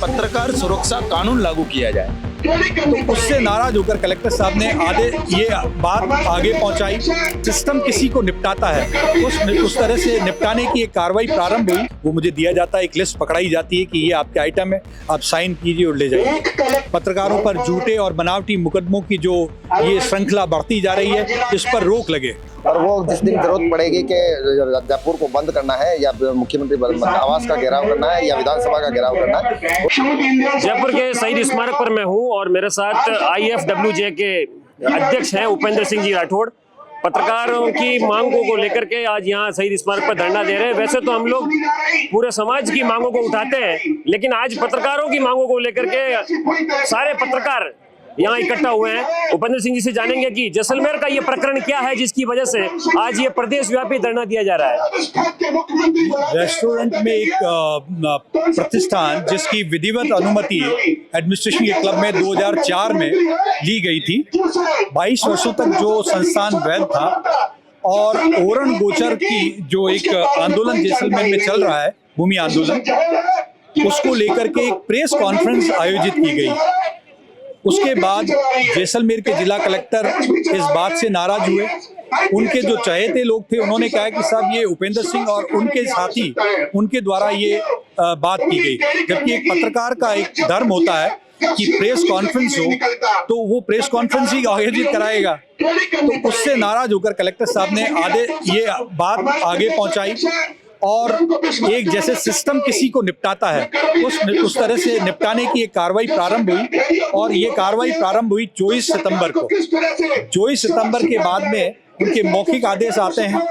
पत्रकार सुरक्षा कानून लागू किया जाए। तो उससे नाराज होकर कलेक्टर साहब ने ये बात आगे पहुंचाई। सिस्टम किसी को निपटाता है, उस तरह से निपटाने की एक कार्रवाई प्रारंभ हुई। वो मुझे दिया जाता है, एक लिस्ट पकड़ाई जाती है कि ये आपके आइटम है, आप साइन कीजिए और ले जाइए। पत्रकारों पर झूठे और बनावटी मुकदमों की जो ये श्रृंखला बढ़ती जा रही है, इस पर रोक लगे। और वो जिस दिन जरूरत पड़ेगी कि जयपुर को बंद करना है या मुख्यमंत्री आवास का घेराव करना है या विधानसभा का घेराव करना है। जयपुर के शहीद स्मारक पर मैं हूं और मेरे साथ IFWJ के अध्यक्ष हैं उपेंद्र सिंह जी राठौड़। पत्रकारों की मांगों को लेकर के आज यहाँ शहीद स्मारक पर धरना दे रहे हैं। वैसे तो हम लोग पूरे समाज की मांगों को उठाते हैं, लेकिन आज पत्रकारों की मांगों को लेकर के सारे पत्रकार यहाँ इकट्ठा हुए हैं। उपेंद्र सिंह जी से जानेंगे कि जैसलमेर का ये प्रकरण क्या है जिसकी वजह से आज ये प्रदेश व्यापी धरना दिया जा रहा है। रेस्टोरेंट में एक प्रतिष्ठान जिसकी विधिवत अनुमति एडमिनिस्ट्रेशन के क्लब में 2004 में ली गई थी, 22 वर्षों तक जो संस्थान वैध था और ओरण गोचर की जो एक आंदोलन जैसलमेर में चल रहा है, भूमि आंदोलन, उसको लेकर के एक प्रेस कॉन्फ्रेंस आयोजित की गई। उसके बाद जैसलमेर के जिला कलेक्टर इस बात से नाराज हुए। उनके जो चहेते लोग थे उन्होंने कहा कि साहब ये उपेंद्र सिंह और उनके साथी, उनके द्वारा ये बात की गई, जबकि एक पत्रकार का एक धर्म होता है कि प्रेस कॉन्फ्रेंस हो तो वो प्रेस कॉन्फ्रेंस ही आयोजित कराएगा। तो उससे नाराज होकर कलेक्टर साहब ने ये बात आगे पहुंचाई और एक जैसे सिस्टम किसी को निपटाता है, उस तरह से निपटाने की एक कार्रवाई प्रारंभ हुई। और ये कार्रवाई प्रारंभ हुई 24 सितंबर को। 24 सितंबर के बाद में उनके मौखिक आदेश आते हैं,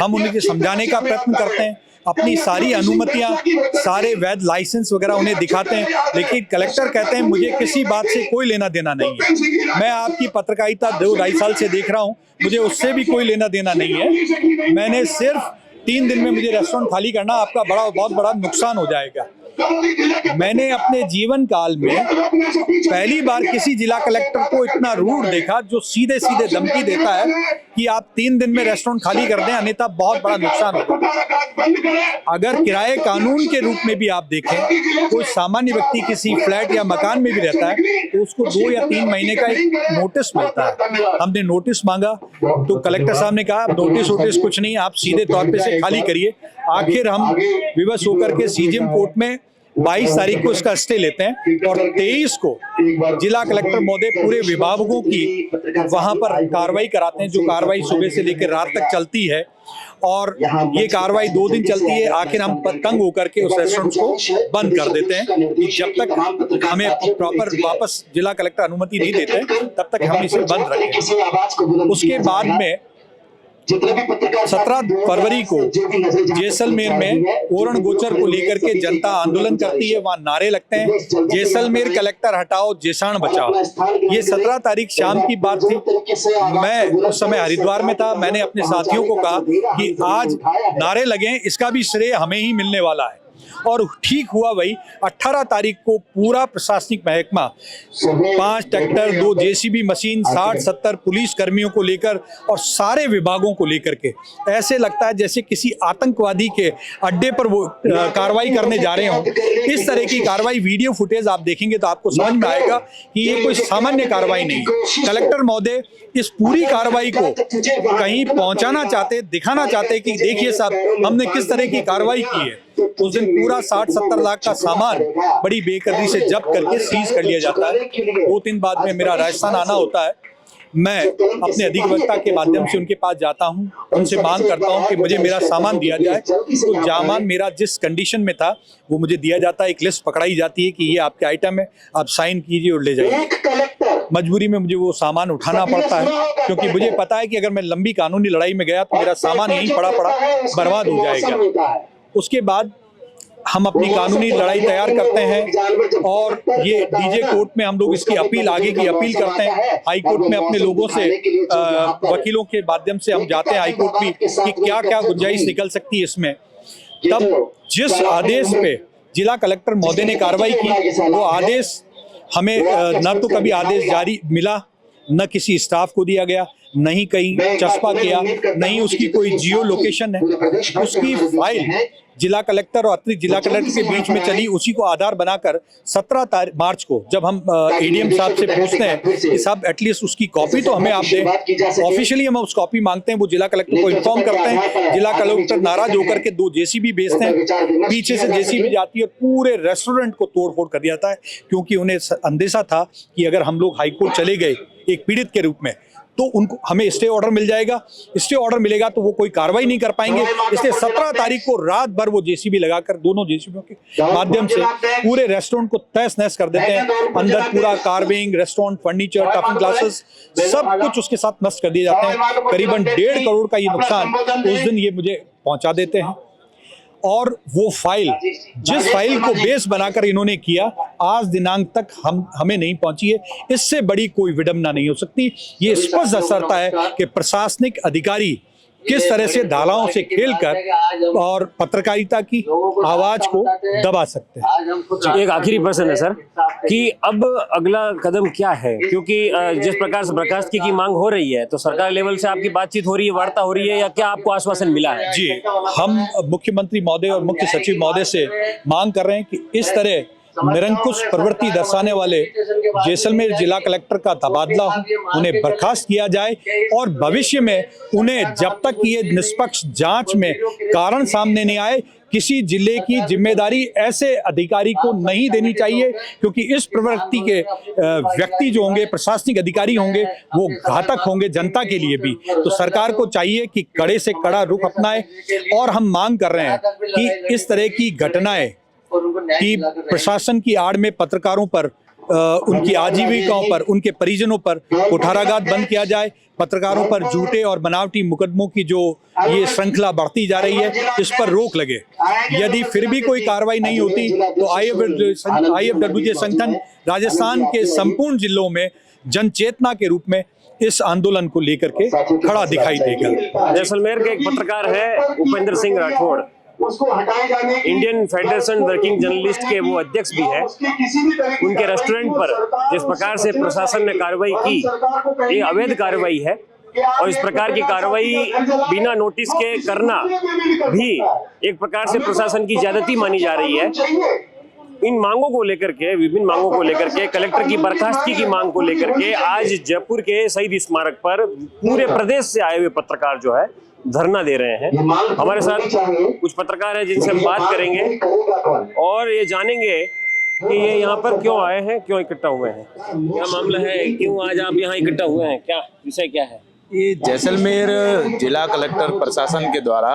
हम उन्हें समझाने का प्रयत्न करते हैं, अपनी सारी अनुमतियां, सारे वैध लाइसेंस वगैरह उन्हें दिखाते हैं, लेकिन कलेक्टर कहते हैं मुझे किसी बात से कोई लेना देना नहीं है। मैं आपकी पत्रकारिता 2-2.5 साल से देख रहा हूं, मुझे उससे भी कोई लेना देना नहीं है। मैंने सिर्फ 3 दिन में मुझे रेस्टोरेंट खाली करना, आपका बहुत बड़ा नुकसान हो जाएगा। मैंने अपने जीवन काल में पहली बार किसी जिला कलेक्टर को इतना रूड देखा जो सीधे सीधे धमकी देता है कि आप 3 दिन में रेस्टोरेंट खाली कर दें, अन्यथा बहुत बड़ा नुकसान होगा। अगर किराए कानून के रूप में भी आप देखें, कोई सामान्य व्यक्ति किसी फ्लैट या मकान में भी रहता है तो उसको 2 या 3 महीने का एक नोटिस मिलता है। हमने नोटिस मांगा तो कलेक्टर साहब ने कहा नोटिस कुछ नहीं, आप सीधे तौर पे से खाली करिए। आखिर हम विवश होकर के सीजीएम कोर्ट में 22 तारीख को इसका स्टे लेते हैं और 23 को जिला कलेक्टर महोदय पूरे विभागों की वहां पर कार्रवाई कराते हैं, जो कार्रवाई सुबह से लेकर रात तक चलती है। और ये कार्रवाई 2 दिन चलती है। आखिर हम तंग होकर के उस रेस्टोरेंट को बंद कर देते हैं कि जब तक हमें प्रॉपर वापस जिला कलेक्टर अनुमति नहीं देते तब तक हम इसे बंद रखें। उसके बाद में 17 फरवरी को जैसलमेर में ओरण गोचर को लेकर के जनता आंदोलन करती है, वहां नारे लगते हैं जैसलमेर कलेक्टर हटाओ, जैसाण बचाओ। ये 17 तारीख शाम की बात थी। मैं उस समय हरिद्वार में था। मैंने अपने साथियों को कहा कि आज नारे लगे, इसका भी श्रेय हमें ही मिलने वाला है। और ठीक हुआ वही। 18 तारीख को पूरा प्रशासनिक महकमा 5 ट्रैक्टर, 2 जेसीबी मशीन, 60-70 पुलिस कर्मियों को लेकर और सारे विभागों को लेकर के ऐसे लगता है जैसे किसी आतंकवादी के अड्डे पर वो कार्रवाई करने जा रहे हों। इस तरह की कार्रवाई, वीडियो फुटेज आप देखेंगे तो आपको समझ में आएगा कि ये कोई सामान्य कार्रवाई नहीं। कलेक्टर महोदय इस पूरी कार्रवाई को कहीं पहुंचाना चाहते, दिखाना चाहते कि देखिए साहब हमने किस तरह की कार्रवाई की है। उस दिन पूरा 60-70 लाख का सामान बड़ी बेकदरी से जब्त करके सीज कर लिया जाता है। 2 दिन बाद में मेरा राजस्थान आना होता है। मैं अपने अधिवक्ता के माध्यम से उनके पास जाता हूं, उनसे मांग करता हूं कि मुझे मेरा सामान दिया जाए। तो सामान मेरा जिस कंडीशन में था वो मुझे दिया जाता है, एक लिस्ट पकड़ाई जाती है कि ये आपके आइटम है, आप साइन कीजिए और ले जाइए। मजबूरी में मुझे वो सामान उठाना पड़ता है, क्योंकि मुझे पता है कि अगर मैं लंबी कानूनी लड़ाई में गया तो मेरा सामान यहीं पड़ा बर्बाद हो जाएगा। उसके बाद हम अपनी कानूनी लड़ाई तैयार करते हैं और ये डीजे कोर्ट में हम लोग इसकी अपील, आगे की अपील करते हैं। हाई कोर्ट में अपने लोगों से, वकीलों के माध्यम से हम जाते हैं हाई कोर्ट भी कि क्या क्या गुंजाइश निकल सकती है इसमें। तब जिस आदेश पे जिला कलेक्टर महोदय ने कार्रवाई की, वो आदेश हमें न तो कभी आदेश जारी मिला, न किसी स्टाफ को दिया गया, नहीं कहीं चस्पा किया, नहीं उसकी कोई जियो लोकेशन है। उसकी फाइल जिला कलेक्टर और अतिरिक्त जिला कलेक्टर के बीच में चली, उसी को आधार बनाकर 17 मार्च को जब हम एडीएम साहब से पूछते हैं कि साहब एटलीस्ट उसकी कॉपी तो हमें आप दें, ऑफिशियली हम उस कॉपी मांगते हैं, वो जिला कलेक्टर को इन्फॉर्म करते हैं, जिला कलेक्टर नाराज होकर के 2 जेसीबी भेजते हैं, पीछे से जेसीबी जाती है, पूरे रेस्टोरेंट को तोड़फोड़ कर दिया जाता है, क्योंकि उन्हें अंदेशा था कि अगर हम लोग हाईकोर्ट चले गए एक पीड़ित के रूप में तो उनको हमें स्टे ऑर्डर मिल जाएगा, स्टे ऑर्डर मिलेगा तो वो कोई कार्रवाई नहीं कर पाएंगे। इसलिए 17 तारीख को रात भर वो जेसीबी लगाकर, दोनों जेसीबियों के माध्यम से पूरे रेस्टोरेंट को तहस नहस कर देते हैं। अंदर पूरा कार्विंग, रेस्टोरेंट फर्नीचर, टफिंग ग्लासेस सब कुछ उसके साथ नष्ट कर दिए जाते हैं। करीबन 1.5 करोड़ का ये नुकसान उस दिन ये मुझे पहुंचा देते हैं। और वो फाइल, जिस फाइल को बेस बनाकर इन्होंने किया, आज दिनांक तक हमें नहीं पहुंची है। इससे बड़ी कोई विडंबना नहीं हो सकती। ये स्पष्ट दर्शाता है कि प्रशासनिक अधिकारी किस तरह से धाराओं से खेलकर और पत्रकारिता की आवाज को दबा सकते हैं। एक आखिरी प्रश्न है सर कि अब अगला कदम क्या है, क्योंकि जिस प्रकार से बर्खास्तगी की मांग हो रही है तो सरकार लेवल से आपकी बातचीत हो रही है, वार्ता हो रही है, या क्या आपको आश्वासन मिला है? जी, हम मुख्यमंत्री महोदय और मुख्य सचिव महोदय से मांग कर रहे हैं कि इस तरह निरंकुश प्रवृत्ति दर्शाने वाले जैसलमेर जिला कलेक्टर का तबादला हो, उन्हें बर्खास्त किया जाए और भविष्य में उन्हें जब तक ये निष्पक्ष जांच में कारण सामने नहीं आए, किसी जिले की जिम्मेदारी ऐसे अधिकारी को नहीं देनी चाहिए, क्योंकि इस प्रवृत्ति के व्यक्ति जो होंगे, प्रशासनिक अधिकारी होंगे, वो घातक होंगे जनता के लिए भी। तो सरकार को चाहिए कि कड़े से कड़ा रुख अपनाए। और हम मांग कर रहे हैं कि इस तरह की घटनाएं कि प्रशासन की आड़ में पत्रकारों पर, उनकी आजीविकाओं पर, उनके परिजनों पर कुठाराघात बंद किया जाए। पत्रकारों पर झूठे और बनावटी मुकदमों की जो ये श्रृंखला बढ़ती जा रही है, इस पर रोक लगे। यदि फिर भी कोई कार्रवाई नहीं होती तो IFWJ संगठन राजस्थान के संपूर्ण जिलों में जनचेतना के रूप में इस आंदोलन को लेकर के खड़ा दिखाई देगा। जैसलमेर के एक पत्रकार है Upendra Singh Rathore, Indian federation working journalist के वो अध्यक्ष भी है। उनके रेस्टोरेंट पर जिस प्रकार से प्रशासन ने कार्रवाई की, ये अवैध कार्रवाई है और इस प्रकार की कार्रवाई बिना नोटिस के करना भी एक प्रकार से प्रशासन की ज्यादती मानी जा रही है। इन मांगों को लेकर के, विभिन्न मांगों को लेकर के, कलेक्टर की बर्खास्तगी की मांग को लेकर के आज जयपुर के शहीद स्मारक पर पूरे प्रदेश से आए हुए पत्रकार जो है धरना दे रहे हैं। हमारे साथ कुछ पत्रकार हैं जिनसे हम बात करेंगे और ये जानेंगे कि ये यहाँ पर क्यों आए हैं, क्यों इकट्ठा हुए हैं, क्या मामला है, क्यों आज आप यहाँ इकट्ठा हुए हैं, क्या विषय क्या है? ये जैसलमेर जिला कलेक्टर प्रशासन के द्वारा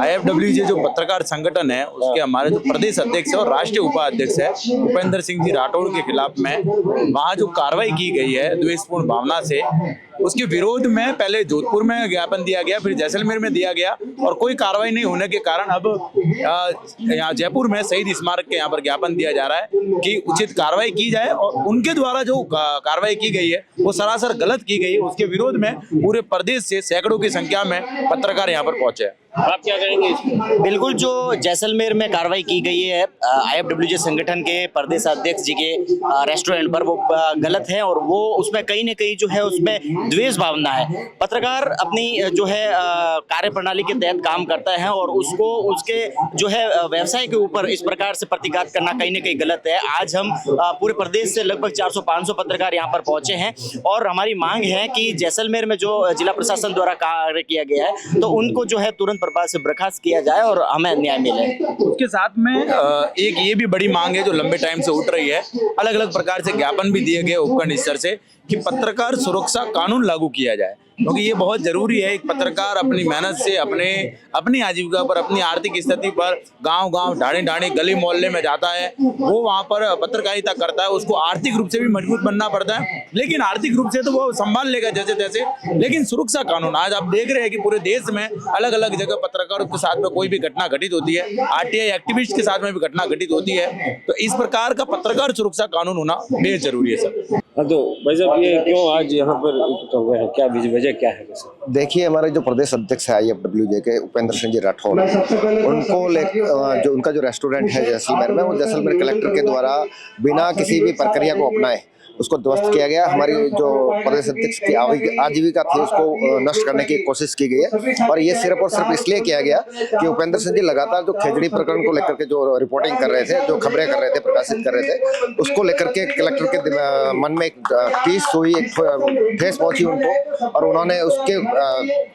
IFWJ जो पत्रकार संगठन है, उसके हमारे जो प्रदेश अध्यक्ष है और राष्ट्रीय उपाध्यक्ष है उपेंद्र सिंह जी राठौड़ के खिलाफ में वहाँ जो कार्रवाई की गई है द्वेषपूर्ण भावना से, उसके विरोध में पहले जोधपुर में ज्ञापन दिया गया, फिर जैसलमेर में दिया गया और कोई कार्रवाई नहीं होने के कारण अब यहाँ जयपुर में शहीद स्मारक के यहाँ पर ज्ञापन दिया जा रहा है कि उचित कार्रवाई की जाए और उनके द्वारा जो कार्रवाई की गई है वो सरासर गलत की गई है। उसके विरोध में पूरे प्रदेश से सैकड़ों की संख्या में पत्रकार यहाँ पर पहुंचे। आप क्या कहेंगे? बिल्कुल, जो जैसलमेर में कार्रवाई की गई है IFWJ संगठन के प्रदेश अध्यक्ष जी के रेस्टोरेंट पर, वो गलत है और वो उसमें कहीं न कहीं जो है उसमें द्वेष भावना है। पत्रकार अपनी जो है कार्य प्रणाली के तहत काम करता है और उसको उसके जो है व्यवसाय के ऊपर इस प्रकार से प्रतिघात करना कहीं न कहीं गलत है। आज हम पूरे प्रदेश से लगभग 400-500 पत्रकार यहाँ पर पहुंचे हैं और हमारी मांग है कि जैसलमेर में जो जिला प्रशासन द्वारा कार्य किया गया है तो उनको जो है तुरंत प्रभाव से बर्खास्त किया जाए और हमें न्याय मिले। उसके साथ में एक ये भी बड़ी मांग है जो लंबे टाइम से उठ रही है, अलग अलग प्रकार से ज्ञापन भी दिए गए उपखंड स्तर से कि पत्रकार सुरक्षा कानून लागू किया जाए, क्योंकि ये बहुत जरूरी है। एक पत्रकार अपनी मेहनत से अपनी आजीविका पर, अपनी आर्थिक स्थिति पर गांव-गांव, ढाणी-ढाणी, गली मोहल्ले में जाता है, वो वहां पर पत्रकारिता करता है, उसको आर्थिक रूप से भी मजबूत बनना पड़ता है। लेकिन आर्थिक रूप से तो वो संभाल लेगा जैसे तैसे, लेकिन सुरक्षा कानून आज आप देख रहे हैं कि पूरे देश में अलग अलग जगह पत्रकारों के साथ में कोई भी घटना घटित होती है, RTI एक्टिविस्ट के साथ में भी घटना घटित होती है, तो इस प्रकार का पत्रकार सुरक्षा कानून होना बेहद जरूरी है सर। तो भाई साहब, ये क्यों आज यहाँ पर इकट्ठा हुए हैं, क्या वजह क्या है? देखिए, हमारे जो प्रदेश अध्यक्ष है IFWJ के उपेंद्र सिंह जी राठौड़, उनको जो उनका जो रेस्टोरेंट है जैसलमेर में, वो जैसलमेर कलेक्टर के द्वारा बिना किसी भी प्रक्रिया को अपनाए उसको ध्वस्त किया गया। हमारी जो प्रदेश अध्यक्ष की आजीविका थी उसको नष्ट करने की कोशिश की गई है, और ये सिर्फ और सिर्फ इसलिए किया गया कि उपेंद्र सिंह जी लगातार जो खेजड़ी प्रकरण को लेकर के जो रिपोर्टिंग कर रहे थे, जो खबरें कर रहे थे, प्रकाशित कर रहे थे, उसको लेकर के कलेक्टर के मन में एक टीस हुई, एक ठेस पहुंची उनको, और उन्होंने उसके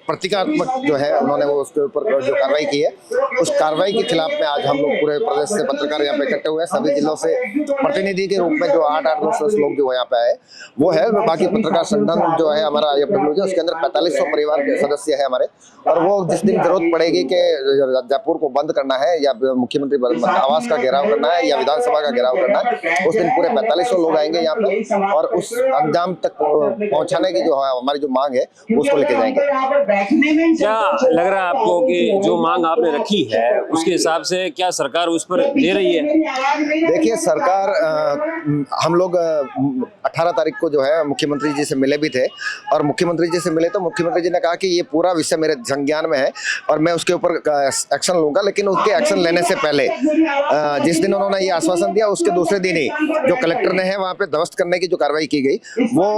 प्रतीकात्मक जो है उन्होंने वो उसके ऊपर जो कार्रवाई की है, उस कार्रवाई के खिलाफ में आज हम लोग पूरे प्रदेश से पत्रकार यहाँ पे इकट्ठे हुए हैं। सभी जिलों से प्रतिनिधि के रूप में जो 8-10 लोग जो यहाँ पे आए वो है। बाकी पत्रकार संगठन जो है हमारा IFWJ, उसके अंदर 4500 परिवार के सदस्य है हमारे, और वो जिस दिन जरूरत पड़ेगी कि जयपुर को बंद करना है या मुख्यमंत्री आवास का घेराव करना है या विधानसभा का घेराव करना है, उस दिन पूरे 4500 लोग आएंगे यहाँ पे, और उस अंजाम तक पहुंचाने की जो हमारी जो मांग है उसको लेके जाएंगे। क्या लग रहा है आपको कि जो मांग आपने रखी है उसके हिसाब से क्या सरकार उस पर ले रही है? देखिए, सरकार हम लोग 18 तारीख को जो है मुख्यमंत्री जी से मिले भी थे, और मुख्यमंत्री जी से मिले तो मुख्यमंत्री जी ने कहा कि ये पूरा विषय मेरे संज्ञान में है और मैं उसके ऊपर एक्शन लूंगा। लेकिन उसके एक्शन लेने से पहले जिस दिन उन्होंने ये आश्वासन दिया उसके दूसरे दिन ही जो कलेक्टर ने है वहाँ पे ध्वस्त करने की जो कार्रवाई की गई, वो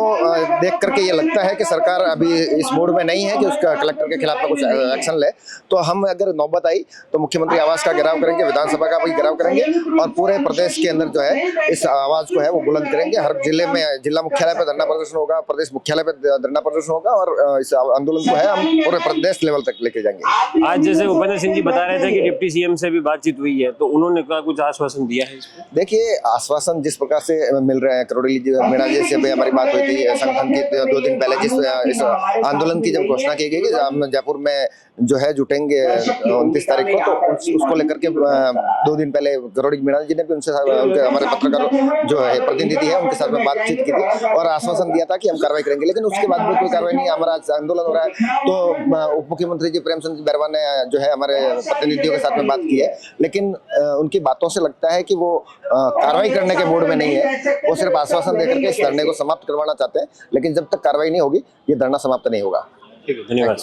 देख करके ये लगता है कि सरकार अभी इस मूड में नहीं है कि उसका कलेक्टर के खिलाफ में कुछ एक्शन ले। तो हम अगर नौबत आई तो मुख्यमंत्री आवास का घेराव करेंगे, विधानसभा का भी घेराव करेंगे, और पूरे प्रदेश के अंदर जो है इस आवाज को है वो बुलंद करेंगे। हर जिले में जिला मुख्यालय पे धरना प्रदर्शन होगा, प्रदेश मुख्यालय पे धरना प्रदर्शन होगा, और इस आंदोलन को है हम पूरे प्रदेश लेवल तक लेके जाएंगे। आज जैसे उपेंद्र सिंह जी बता रहे थे कि डिप्टी CM से भी बातचीत हुई है, तो उन्होंने क्या कुछ आश्वासन दिया है? देखिए, आश्वासन जिस प्रकार से मिल रहे हैं, करोड़ी मीणा जी से भी हमारी बात हुई थी संगठन की 2 दिन पहले, जिस इस आंदोलन की जब घोषणा की गई कि हम जयपुर में जो है जुटेंगे 29 तारीख को, तो उसको लेकर के 2 दिन पहले करोड़ी मीणा जी ने भी उनसे हमारे पत्रकार जो है प्रतिनिधि है उनके साथ में बातचीत की थी और आश्वासन दिया था कि हम कार्रवाई करेंगे। लेकिन उसके बाद भी कोई कार्रवाई नहीं, हमारा आंदोलन हो रहा है। तो उप मुख्यमंत्री जी प्रेमचंद जी बैरवा ने जो है हमारे प्रतिनिधियों के साथ में बात की है, लेकिन उनकी बातों से लगता है कि वो कार्रवाई करने के मूड में नहीं है। वो सिर्फ आश्वासन देकर के इस धरने को समाप्त करवाना चाहते हैं, लेकिन जब तक कार्रवाई नहीं होगी ये धरना समाप्त नहीं होगा। ठीक है, धन्यवाद।